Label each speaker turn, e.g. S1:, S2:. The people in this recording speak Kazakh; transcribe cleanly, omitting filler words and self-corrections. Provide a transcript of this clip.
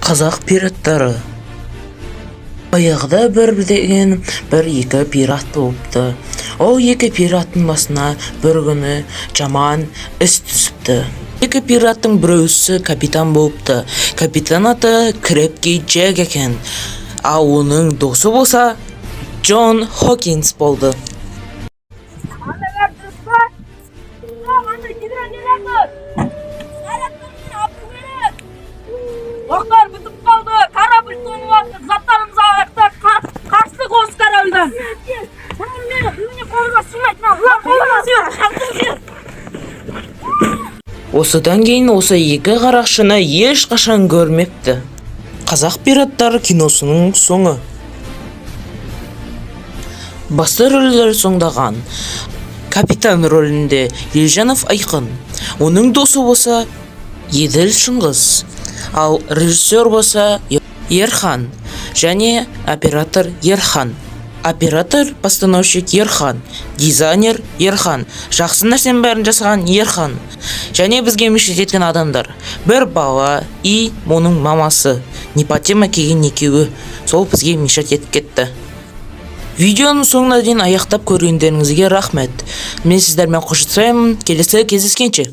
S1: Қазақ пираттары. Баяғыда бір-екі пират болыпты. Ол екі пираттың басына бір күні жаман іс түсіпті. Екі пираттың біреусі капитан болыпты. Капитан аты Крепкий Джек екен. Ал оның досы болса Джон Хокинс болды.
S2: Оқтар бітіп қалды, корабль тоңып алды, заттарымыз ағақта қарсы қос корабльдан. Мені қолға сумайтын.
S1: Осыдан кейін осы екі қарақшыны ешқашан көрмепті. Қазақ пираттары киносының соңы. Басты рөлдер сомдаған капитан рөлінде Елжанов Айқын, оның досы болса Еділ Шыңғыс, ал режиссер болса Ерхан және оператор Ерхан. Оператор, постановщик Ерхан, дизайнер Ерхан, жақсы нәрсенің бәрін жасаған Ерхан. Және бізге мешіт еткен адамдар: бір бала и оның мамасы, Непотема келген екеуі, сол бізге мешіт етіп кетті. Видеоның соңына дейін аяқтап көргендеріңізге рахмет. Мен сіздермен қоштасамын. Келесі кездескенше.